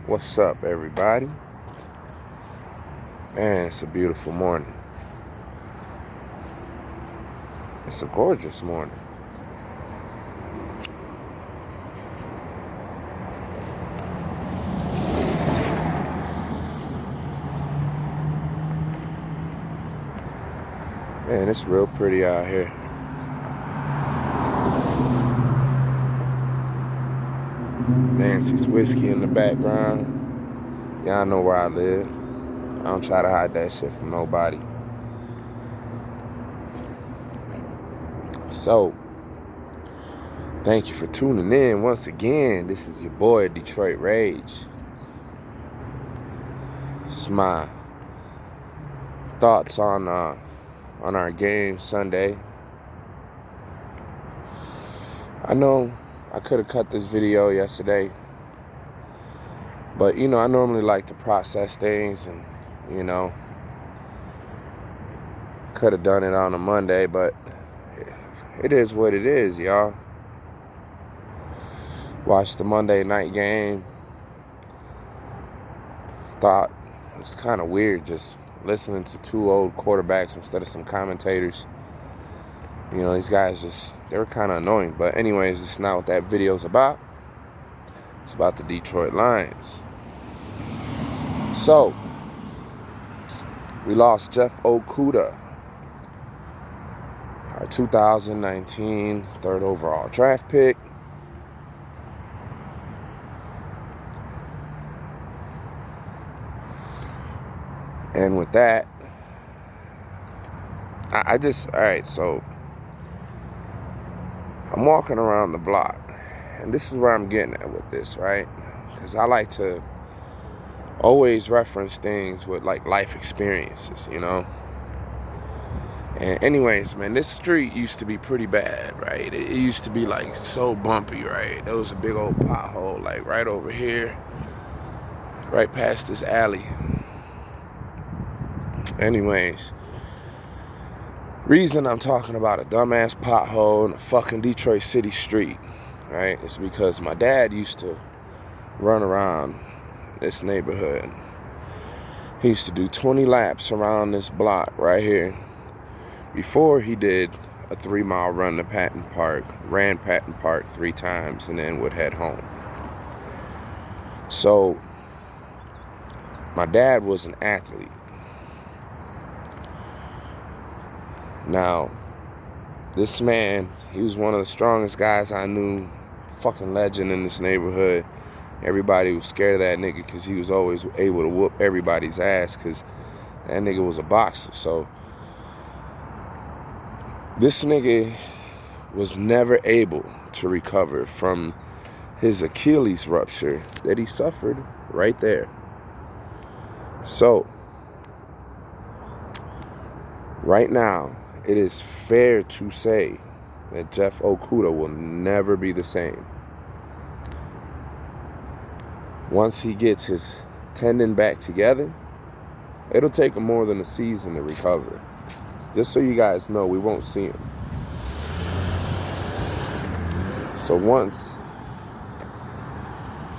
What's up, everybody? Man, it's a beautiful morning. It's a gorgeous morning. Man, it's real pretty out here. Nancy's whiskey in the background. Y'all know where I live. I don't try to hide that shit from nobody. So, thank you for tuning in once again. This is your boy, Detroit Rage. It's my thoughts on our game Sunday. I know I could have cut this video yesterday, but I normally like to process things, and could have done it on a Monday, but it is what it is, y'all. Watched the Monday night game. Thought it was kind of weird just listening to two old quarterbacks instead of some commentators. These guys they were kind of annoying. But anyways, it's not what that video's about. It's about the Detroit Lions. So, we lost Jeff Okudah, our 2019 third overall draft pick. And with that, alright, so I'm walking around the block, and this is where I'm getting at with this, right? Because I like to always reference things with like life experiences, And anyways, man, this street used to be pretty bad, right? It used to be like so bumpy, right? There was a big old pothole like right over here, right past this alley. Anyways, reason I'm talking about a dumbass pothole in a fucking Detroit City street, right, is because my dad used to run around this neighborhood. He used to do 20 laps around this block right here before he did a 3-mile run to Patton Park, ran Patton Park 3 times, and then would head home. So my dad was an athlete. Now, this man, he was one of the strongest guys I knew, fucking legend in this neighborhood. Everybody was scared of that nigga because he was always able to whoop everybody's ass because that nigga was a boxer. So, this nigga was never able to recover from his Achilles rupture that he suffered right there. So, right now, it is fair to say that Jeff Okudah will never be the same. Once he gets his tendon back together, it'll take him more than a season to recover. Just so you guys know, we won't see him. So once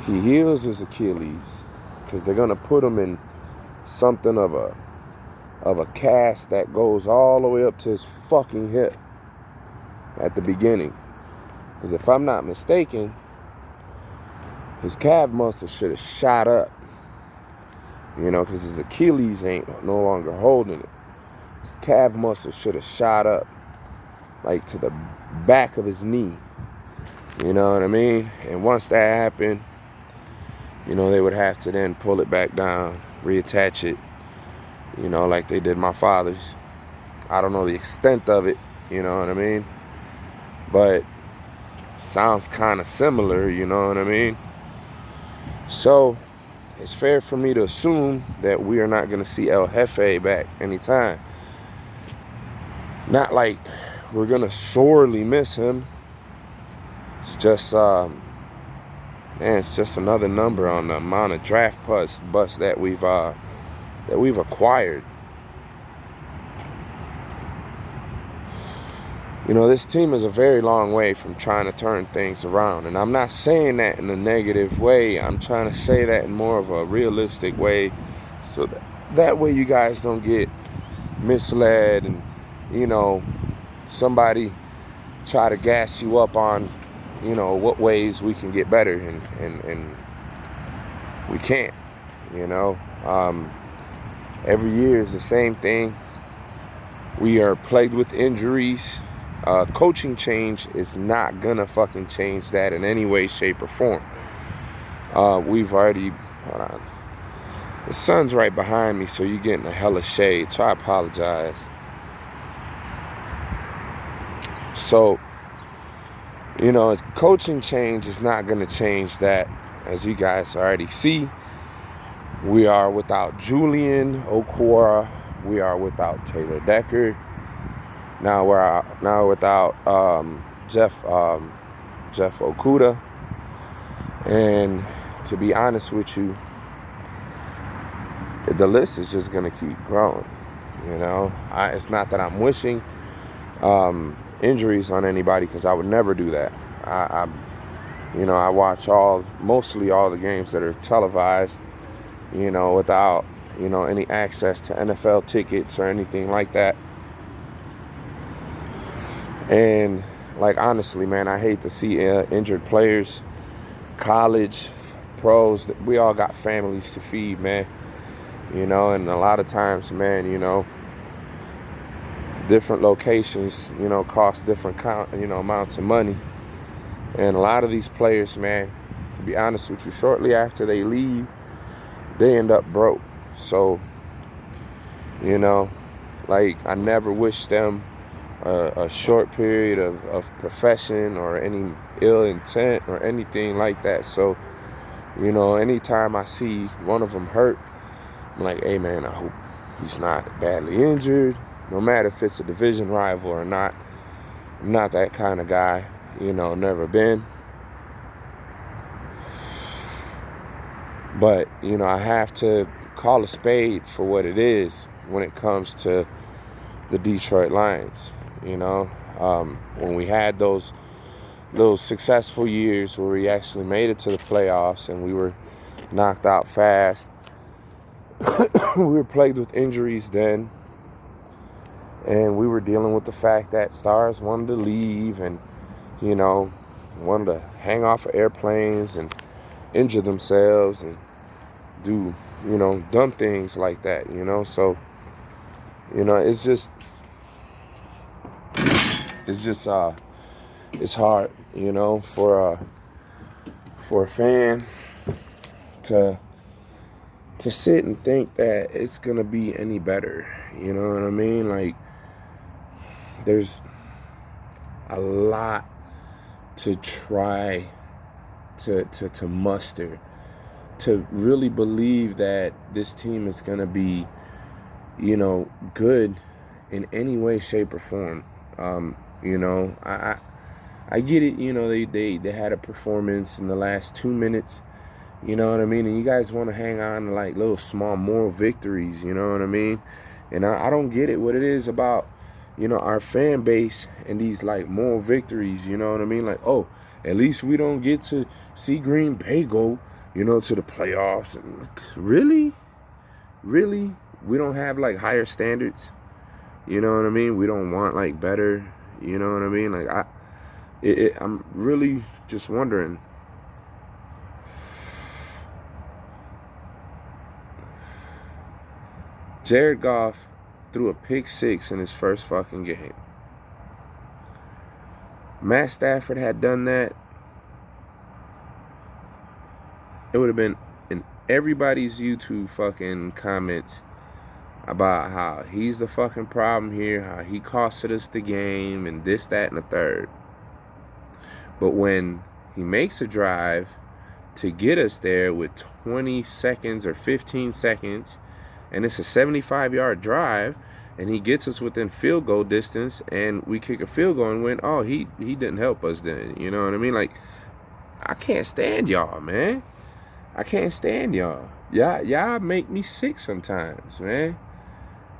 he heals his Achilles, because they're going to put him in something of a cast that goes all the way up to his fucking hip at the beginning. Because if I'm not mistaken, his calf muscle should have shot up. Because his Achilles ain't no longer holding it. His calf muscle should have shot up, like to the back of his knee. You know what I mean? And once that happened, they would have to then pull it back down, reattach it, like they did my father's. I don't know the extent of it, you know what I mean? But sounds kind of similar, you know what I mean? So, it's fair for me to assume that we are not going to see El Jefe back anytime. Not like we're going to sorely miss him. It's just, it's just another number on the amount of draft bust that we've acquired. You know, this team is a very long way from trying to turn things around. And I'm not saying that in a negative way. I'm trying to say that in more of a realistic way, so that way you guys don't get misled and, you know, somebody try to gas you up on, you know, what ways we can get better, and we can't, you know. Every year is the same thing. We are plagued with injuries. Coaching change is not gonna fucking change that in any way, shape, or form. We've already, hold on. The sun's right behind me, so you're getting a hella shade, so I apologize. So, you know, coaching change is not gonna change that. As you guys already see, we are without Julian Okudah. We are without Taylor Decker. Now we're without Jeff Okudah. And to be honest with you, the list is just gonna keep growing. You know, it's not that I'm wishing injuries on anybody, because I would never do that. I watch mostly all the games that are televised, you know, without, you know, any access to NFL tickets or anything like that. And, like, honestly, man, I hate to see injured players, college, pros. We all got families to feed, man. You know, and a lot of times, man, you know, different locations, you know, cost different amounts of money. And a lot of these players, man, to be honest with you, shortly after they leave, they end up broke. So, you know, like, I never wish them a short period of profession or any ill intent or anything like that. So, you know, anytime I see one of them hurt, I'm like, hey, man, I hope he's not badly injured, no matter if it's a division rival or not. I'm not that kind of guy, you know, never been. But, you know, I have to call a spade for what it is when it comes to the Detroit Lions. You know, when we had those successful years where we actually made it to the playoffs and we were knocked out fast, we were plagued with injuries then, and we were dealing with the fact that stars wanted to leave and, you know, wanted to hang off of airplanes and injure themselves and do, you know, dumb things like that, you know. So, you know, it's hard, you know, for a fan to sit and think that it's gonna be any better. You know what I mean? Like, there's a lot to try to muster to really believe that this team is gonna be, you know, good in any way, shape, or form. You know, I get it. You know, they had a performance in the last 2 minutes. You know what I mean? And you guys want to hang on to, like, little small moral victories. You know what I mean? And I don't get it. What it is about, you know, our fan base and these, like, moral victories. You know what I mean? Like, oh, at least we don't get to see Green Bay go, you know, to the playoffs. And really, we don't have, like, higher standards. You know what I mean? We don't want, like, better. You know what I mean? Like, I'm really just wondering. Jared Goff threw a pick 6 in his first fucking game. Matt Stafford had done that, it would have been in everybody's YouTube fucking comments about how he's the fucking problem here, how he costed us the game, and this, that, and the third. But when he makes a drive to get us there with 20 seconds or 15 seconds, and it's a 75-yard drive, and he gets us within field goal distance, and we kick a field goal and win, oh, he didn't help us then. You know what I mean? Like, I can't stand y'all, man. I can't stand y'all. Y'all make me sick sometimes, man.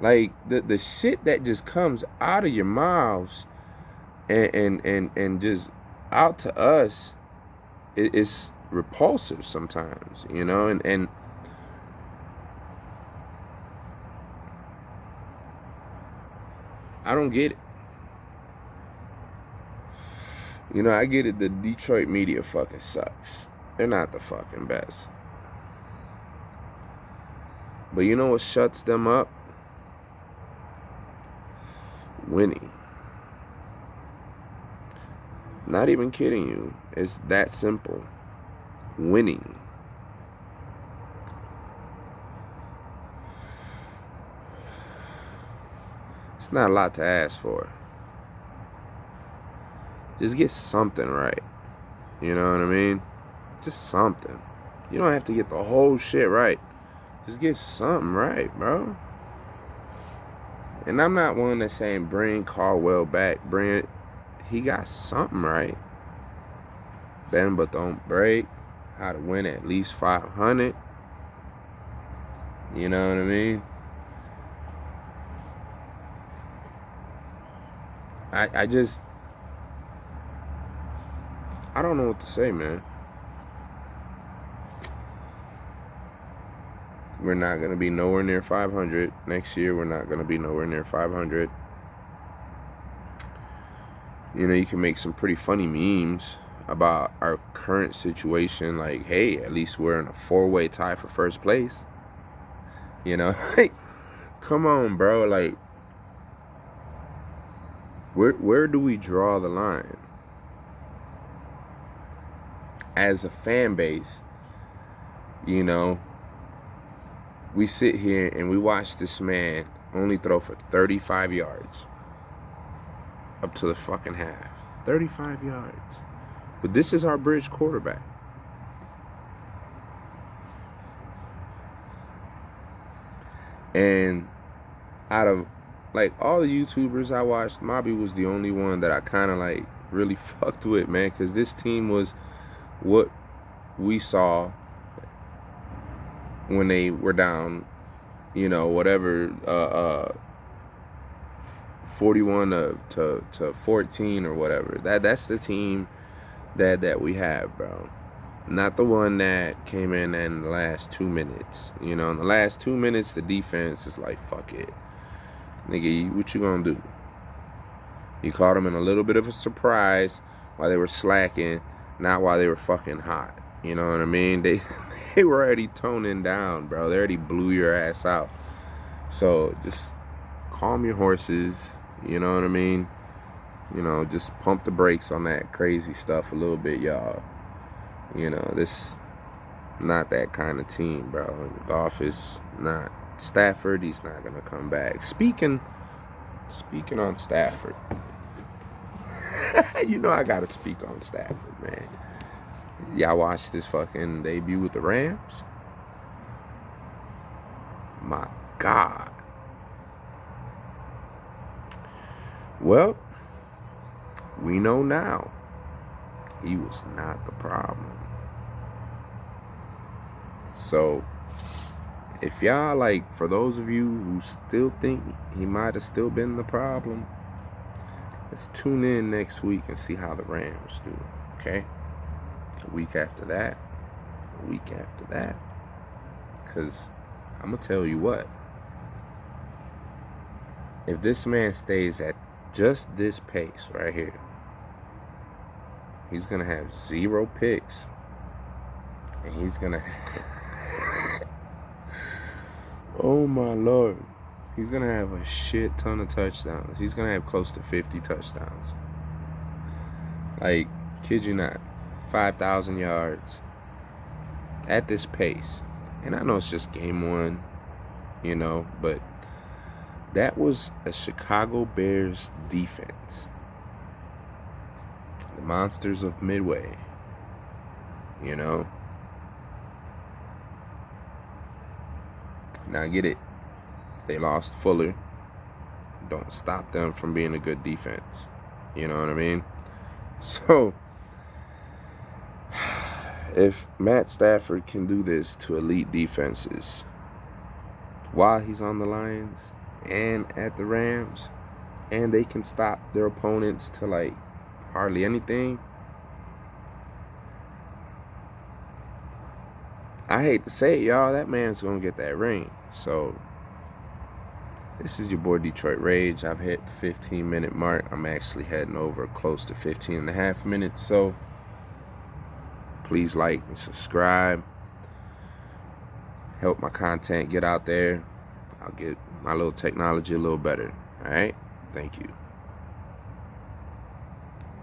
Like, the shit that just comes out of your mouths and just out to us, it's repulsive sometimes, you know, and I don't get it. You know, I get it. The Detroit media fucking sucks. They're not the fucking best. But you know what shuts them up? Winning. Not even kidding you. It's that simple. Winning. It's not a lot to ask for. Just get something right. You know what I mean? Just something. You don't have to get the whole shit right. Just get something right, bro. And I'm not one that's saying bring Caldwell back. He got something right. Bend but don't break. How to win at least 500. You know what I mean? I don't know what to say, man. We're not going to be nowhere near 500. Next year, we're not going to be nowhere near 500. You know, you can make some pretty funny memes about our current situation. Like, hey, at least we're in a 4-way tie for first place. You know, like, come on, bro. Like, where do we draw the line? As a fan base, you know, we sit here and we watch this man only throw for 35 yards up to the fucking half. 35 yards. But this is our bridge quarterback. And out of like all the YouTubers I watched, Mobby was the only one that I kind of like really fucked with, man, because this team was what we saw when they were down, you know, whatever, 41 to 14 or whatever. That's the team that we have, bro. Not the one that came in the last 2 minutes. You know, in the last 2 minutes, the defense is like, fuck it. Nigga, what you gonna do? You caught them in a little bit of a surprise while they were slacking, not while they were fucking hot. You know what I mean? They were already toning down, bro. They already blew your ass out. So just calm your horses. You know what I mean? You know, just pump the brakes on that crazy stuff a little bit, y'all. You know, this not that kind of team, bro. Goff is not. Stafford, he's not gonna come back. Speaking on Stafford, you know I gotta speak on Stafford, man. Y'all watch this fucking debut with the Rams? My God. Well, we know now he was not the problem. So if y'all, like, for those of you who still think he might have still been the problem, let's tune in next week and see how the Rams do, okay? A week after that, because I'm going to tell you what, if this man stays at just this pace right here, he's going to have 0 picks, and he's going to oh my Lord. He's going to have a shit ton of touchdowns. He's going to have close to 50 touchdowns. Like, kid you not. 5,000 yards. At this pace. And I know it's just game 1, you know, but that was a Chicago Bears defense. The Monsters of Midway. You know? Now get it. They lost Fuller. Don't stop them from being a good defense. You know what I mean? So, if Matt Stafford can do this to elite defenses while he's on the Lions and at the Rams, and they can stop their opponents to like hardly anything, I hate to say it, y'all, that man's gonna get that ring. So this is your boy Detroit Rage. I've hit the 15-minute mark. I'm actually heading over close to 15 and a half minutes. So please like and subscribe. Help my content get out there. I'll get my little technology a little better. All right? Thank you.